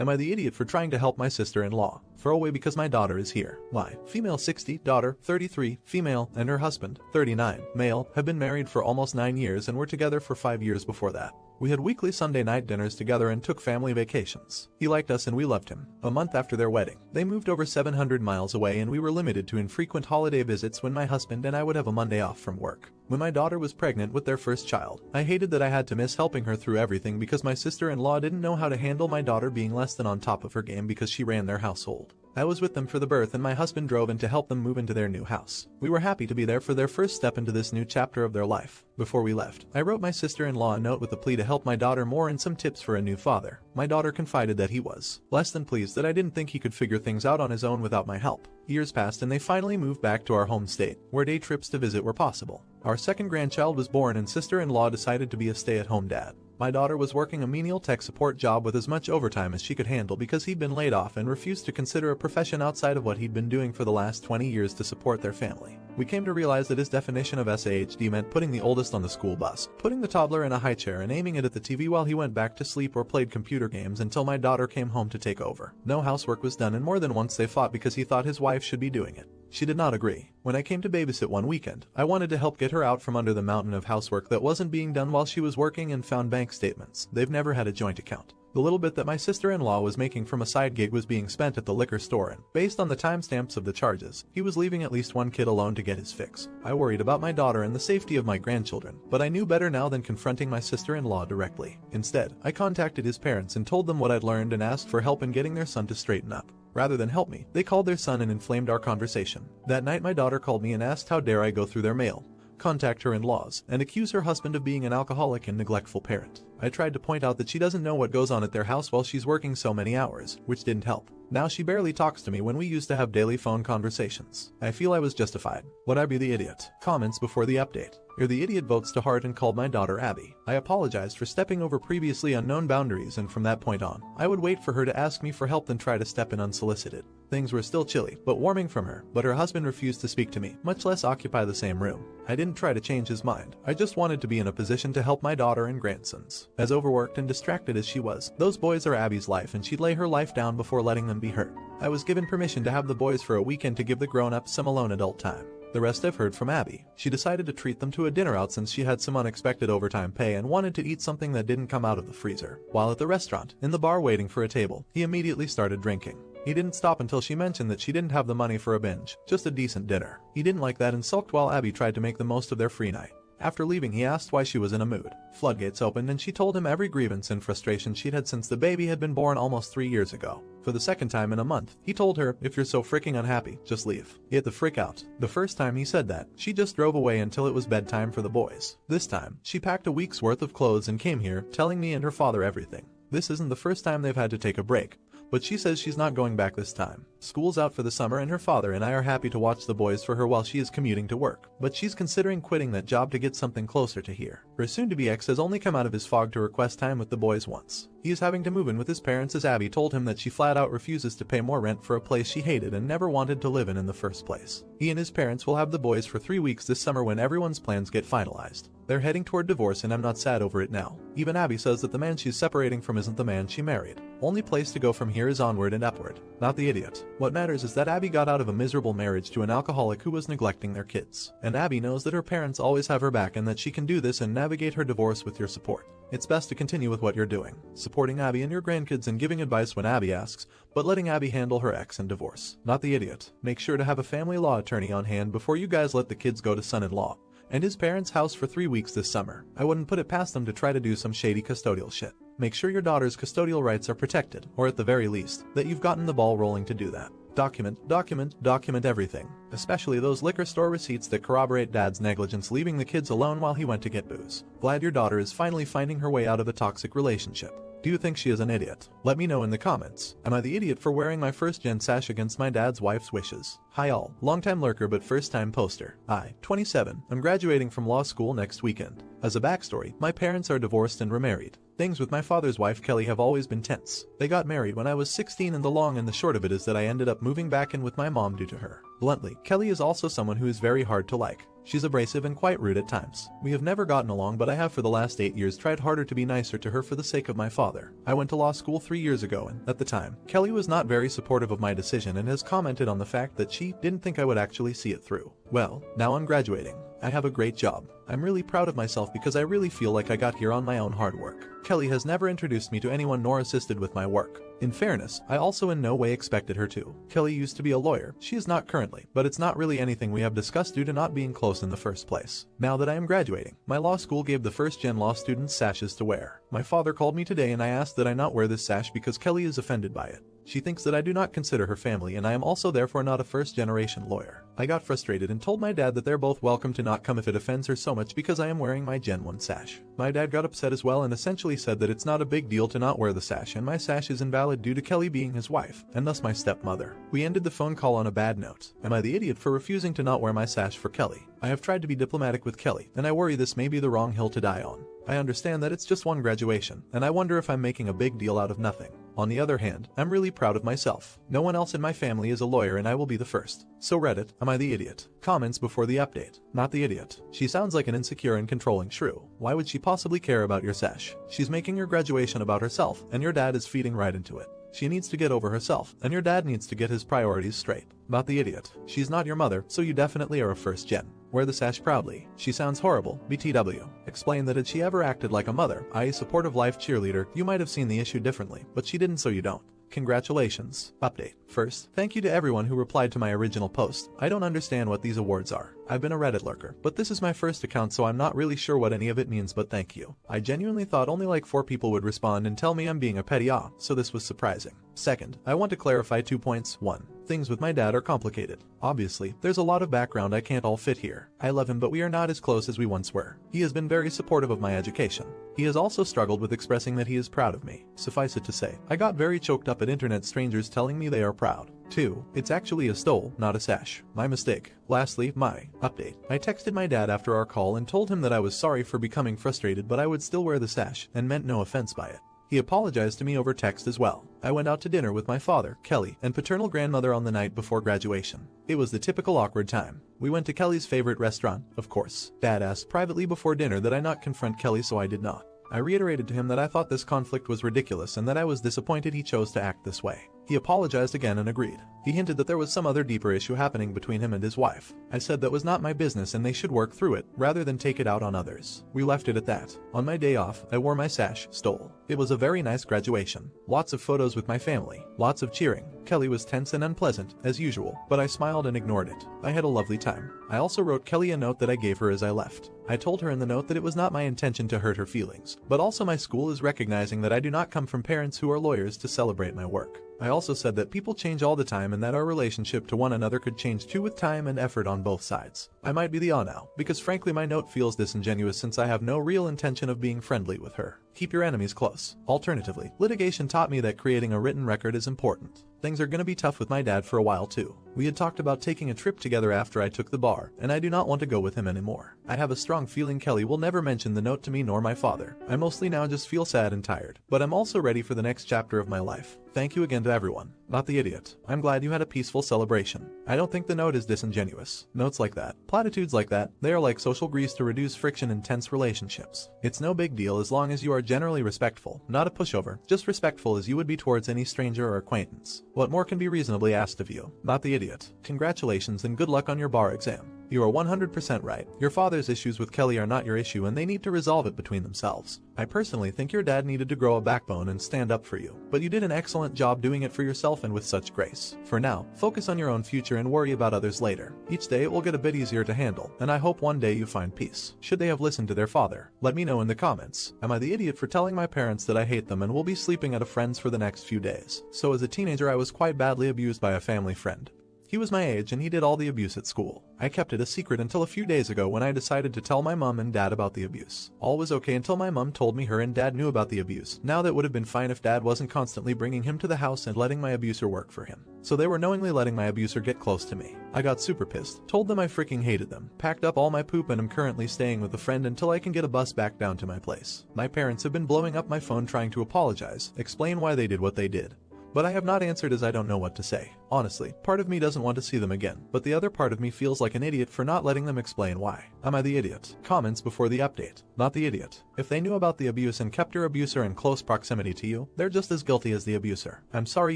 Am I the idiot for trying to help my sister-in-law? Throw away because my daughter is here. Why? Female 60, daughter 33, female, and her husband 39, male, have been married for almost 9 years and were together for 5 years before that. We had weekly Sunday night dinners together and took family vacations. He liked us and we loved him. A month after their wedding, they moved over 700 miles away and we were limited to infrequent holiday visits when my husband and I would have a Monday off from work. When my daughter was pregnant with their first child, I hated that I had to miss helping her through everything because my sister-in-law didn't know how to handle my daughter being less than on top of her game because she ran their household. I was with them for the birth and my husband drove in to help them move into their new house. We were happy to be there for their first step into this new chapter of their life. Before we left, I wrote my sister-in-law a note with a plea to help my daughter more and some tips for a new father. My daughter confided that he was less than pleased that I didn't think he could figure things out on his own without my help. Years passed and they finally moved back to our home state, where day trips to visit were possible. Our second grandchild was born and sister-in-law decided to be a stay-at-home dad. My daughter was working a menial tech support job with as much overtime as she could handle because he'd been laid off and refused to consider a profession outside of what he'd been doing for the last 20 years to support their family. We came to realize that his definition of SAHD meant putting the oldest on the school bus, putting the toddler in a high chair and aiming it at the TV while he went back to sleep or played computer games until my daughter came home to take over. No housework was done and more than once they fought because he thought his wife should be doing it. She did not agree. When I came to babysit one weekend, I wanted to help get her out from under the mountain of housework that wasn't being done while she was working and found bank statements. They've never had a joint account. The little bit that my sister-in-law was making from a side gig was being spent at the liquor store and, based on the timestamps of the charges, he was leaving at least one kid alone to get his fix. I worried about my daughter and the safety of my grandchildren, but I knew better now than confronting my sister-in-law directly. Instead, I contacted his parents and told them what I'd learned and asked for help in getting their son to straighten up. Rather than help me, they called their son and inflamed our conversation. That night my daughter called me and asked how dare I go through their mail, contact her in-laws, and accuse her husband of being an alcoholic and neglectful parent. I tried to point out that she doesn't know what goes on at their house while she's working so many hours, which didn't help. Now she barely talks to me when we used to have daily phone conversations. I feel I was justified. Would I be the idiot? Comments before the update. You're the idiot votes to heart and called my daughter Abby. I apologized for stepping over previously unknown boundaries and from that point on, I would wait for her to ask me for help than try to step in unsolicited. Things were still chilly, but warming from her, but her husband refused to speak to me, much less occupy the same room. I didn't try to change his mind. I just wanted to be in a position to help my daughter and grandsons. As overworked and distracted as she was, those boys are Abby's life and she'd lay her life down before letting them be hurt. I was given permission to have the boys for a weekend to give the grown-ups some alone adult time. The rest I've heard from Abby. She decided to treat them to a dinner out since she had some unexpected overtime pay and wanted to eat something that didn't come out of the freezer. While at the restaurant, in the bar waiting for a table, he immediately started drinking. He didn't stop until she mentioned that she didn't have the money for a binge, just a decent dinner. He didn't like that and sulked while Abby tried to make the most of their free night. After leaving, he asked why she was in a mood. Floodgates opened and she told him every grievance and frustration she'd had since the baby had been born almost 3 years ago. For the second time in a month, he told her, if you're so freaking unhappy, just leave. Get the frick out. The first time he said that, she just drove away until it was bedtime for the boys. This time, she packed a week's worth of clothes and came here, telling me and her father everything. This isn't the first time they've had to take a break, but she says she's not going back this time. School's out for the summer and her father and I are happy to watch the boys for her while she is commuting to work, but she's considering quitting that job to get something closer to here. Her soon-to-be ex has only come out of his fog to request time with the boys once. He is having to move in with his parents as Abby told him that she flat out refuses to pay more rent for a place she hated and never wanted to live in the first place. He and his parents will have the boys for 3 weeks this summer when everyone's plans get finalized. They're heading toward divorce and I'm not sad over it now. Even Abby says that the man she's separating from isn't the man she married. Only place to go from here is onward and upward. Not the idiot. What matters is that Abby got out of a miserable marriage to an alcoholic who was neglecting their kids. And Abby knows that her parents always have her back and that she can do this and navigate her divorce with your support. It's best to continue with what you're doing, supporting Abby and your grandkids and giving advice when Abby asks, but letting Abby handle her ex and divorce. Not the idiot. Make sure to have a family law attorney on hand before you guys let the kids go to son-in-law and his parents' house for 3 weeks this summer. I wouldn't put it past them to try to do some shady custodial shit. Make sure your daughter's custodial rights are protected, or at the very least, that you've gotten the ball rolling to do that. Document everything, especially those liquor store receipts that corroborate dad's negligence leaving the kids alone while he went to get booze. Glad your daughter is finally finding her way out of a toxic relationship. Do you think she is an idiot? Let me know in the comments. Am I the idiot for wearing my first gen sash against my dad's wife's wishes? Hi all, long-time lurker but first-time poster. I, 27, am graduating from law school next weekend. As a backstory, my parents are divorced and remarried. Things with my father's wife Kelly have always been tense. They got married when I was 16 and the long and the short of it is that I ended up moving back in with my mom due to her. Bluntly, Kelly is also someone who is very hard to like. She's abrasive and quite rude at times. We have never gotten along, but I have for the last 8 years tried harder to be nicer to her for the sake of my father. I went to law school 3 years ago and, at the time, Kelly was not very supportive of my decision and has commented on the fact that she didn't think I would actually see it through. Well, now I'm graduating. I have a great job. I'm really proud of myself because I really feel like I got here on my own hard work. Kelly has never introduced me to anyone nor assisted with my work. In fairness, I also in no way expected her to. Kelly used to be a lawyer. She is not currently, but it's not really anything we have discussed due to not being close in the first place. Now that I am graduating, my law school gave the first-gen law students sashes to wear. My father called me today and I asked that I not wear this sash because Kelly is offended by it. She thinks that I do not consider her family and I am also therefore not a first-generation lawyer. I got frustrated and told my dad that they're both welcome to not come if it offends her so much because I am wearing my Gen 1 sash. My dad got upset as well and essentially said that it's not a big deal to not wear the sash and my sash is invalid due to Kelly being his wife, and thus my stepmother. We ended the phone call on a bad note. Am I the idiot for refusing to not wear my sash for Kelly? I have tried to be diplomatic with Kelly, and I worry this may be the wrong hill to die on. I understand that it's just one graduation, and I wonder if I'm making a big deal out of nothing. On the other hand, I'm really proud of myself. No one else in my family is a lawyer and I will be the first. So Reddit, am I the idiot? Comments before the update. Not the idiot. She sounds like an insecure and controlling shrew. Why would she possibly care about your sash? She's making your graduation about herself, and your dad is feeding right into it. She needs to get over herself, and your dad needs to get his priorities straight. Not the idiot. She's not your mother, so you definitely are a first gen. Wear the sash proudly. She sounds horrible. BTW. Explain that had she ever acted like a mother, i.e. supportive life cheerleader, you might have seen the issue differently, but she didn't so you don't. Congratulations. Update. First, thank you to everyone who replied to my original post. I don't understand what these awards are. I've been a Reddit lurker, but this is my first account so I'm not really sure what any of it means, but thank you. I genuinely thought only like 4 people would respond and tell me I'm being a petty so this was surprising. Second, I want to clarify 2 points. 1. Things with my dad are complicated. Obviously, there's a lot of background I can't all fit here. I love him but we are not as close as we once were. He has been very supportive of my education. He has also struggled with expressing that he is proud of me. Suffice it to say, I got very choked up at internet strangers telling me they are proud. 2. It's actually a stole, not a sash. My mistake. Lastly, my update. I texted my dad after our call and told him that I was sorry for becoming frustrated but I would still wear the sash and meant no offense by it. He apologized to me over text as well. I went out to dinner with my father, Kelly, and paternal grandmother on the night before graduation. It was the typical awkward time. We went to Kelly's favorite restaurant, of course. Dad asked privately before dinner that I not confront Kelly, so I did not. I reiterated to him that I thought this conflict was ridiculous and that I was disappointed he chose to act this way. He apologized again and agreed. He hinted that there was some other deeper issue happening between him and his wife. I said that was not my business and they should work through it, rather than take it out on others. We left it at that. On my day off, I wore my sash, stole. It was a very nice graduation. Lots of photos with my family. Lots of cheering. Kelly was tense and unpleasant, as usual, but I smiled and ignored it. I had a lovely time. I also wrote Kelly a note that I gave her as I left. I told her in the note that it was not my intention to hurt her feelings, but also my school is recognizing that I do not come from parents who are lawyers to celebrate my work. I also said that people change all the time and that our relationship to one another could change too with time and effort on both sides. I might be the now, because frankly my note feels disingenuous since I have no real intention of being friendly with her. Keep your enemies close. Alternatively, litigation taught me that creating a written record is important. Things are gonna be tough with my dad for a while too. We had talked about taking a trip together after I took the bar, and I do not want to go with him anymore. I have a strong feeling Kelly will never mention the note to me nor my father. I mostly now just feel sad and tired, but I'm also ready for the next chapter of my life. Thank you again to everyone. Not the idiot. I'm glad you had a peaceful celebration. I don't think the note is disingenuous. Notes like that, platitudes like that, they are like social grease to reduce friction in tense relationships. It's no big deal as long as you are generally respectful, not a pushover, just respectful as you would be towards any stranger or acquaintance. What more can be reasonably asked of you? Not the idiot. Congratulations and good luck on your bar exam. You are 100% right. Your father's issues with Kelly are not your issue and they need to resolve it between themselves. I personally think your dad needed to grow a backbone and stand up for you, but you did an excellent job doing it for yourself and with such grace. For now, focus on your own future and worry about others later. Each day it will get a bit easier to handle, and I hope one day you find peace. Should they have listened to their father? Let me know in the comments. Am I the idiot for telling my parents that I hate them and will be sleeping at a friend's for the next few days? So as a teenager I was quite badly abused by a family friend. He was my age and he did all the abuse at school. I kept it a secret until a few days ago when I decided to tell my mom and dad about the abuse. All was okay until my mom told me her and dad knew about the abuse. Now that would have been fine if dad wasn't constantly bringing him to the house and letting my abuser work for him. So they were knowingly letting my abuser get close to me. I got super pissed, told them I freaking hated them, packed up all my poop and am currently staying with a friend until I can get a bus back down to my place. My parents have been blowing up my phone trying to apologize, explain why they did what they did. But I have not answered as I don't know what to say. Honestly, part of me doesn't want to see them again, but the other part of me feels like an idiot for not letting them explain why. Am I the idiot? Comments before the update. Not the idiot. If they knew about the abuse and kept your abuser in close proximity to you, they're just as guilty as the abuser. I'm sorry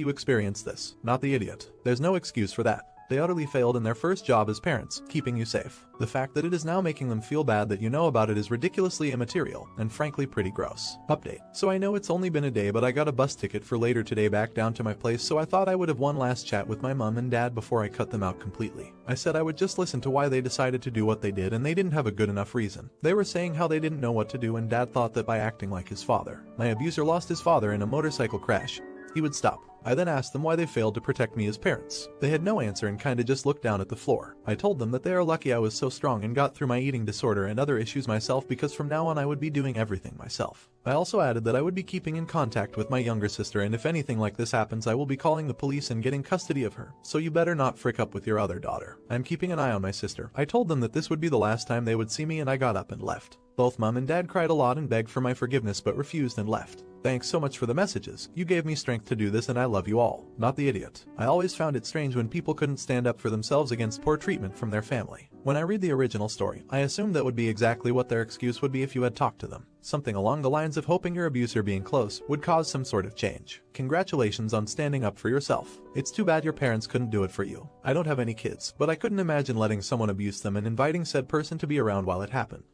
you experienced this. Not the idiot. There's no excuse for that. They utterly failed in their first job as parents, keeping you safe. The fact that it is now making them feel bad that you know about it is ridiculously immaterial, and frankly pretty gross. Update. So I know it's only been a day, but I got a bus ticket for later today back down to my place, so I thought I would have one last chat with my mom and dad before I cut them out completely. I said I would just listen to why they decided to do what they did, and they didn't have a good enough reason. They were saying how they didn't know what to do, and dad thought that by acting like his father. My abuser lost his father in a motorcycle crash. He would stop. I then asked them why they failed to protect me as parents. They had no answer and kinda just looked down at the floor. I told them that they are lucky I was so strong and got through my eating disorder and other issues myself, because from now on I would be doing everything myself. I also added that I would be keeping in contact with my younger sister, and if anything like this happens I will be calling the police and getting custody of her, so you better not frick up with your other daughter. I'm keeping an eye on my sister. I told them that this would be the last time they would see me, and I got up and left. Both mom and dad cried a lot and begged for my forgiveness but refused and left. Thanks so much for the messages. You gave me strength to do this, and I love you all. Not the idiot. I always found it strange when people couldn't stand up for themselves against poor treatment from their family. When I read the original story, I assumed that would be exactly what their excuse would be if you had talked to them. Something along the lines of hoping your abuser being close would cause some sort of change. Congratulations on standing up for yourself. It's too bad your parents couldn't do it for you. I don't have any kids, but I couldn't imagine letting someone abuse them and inviting said person to be around while it happened.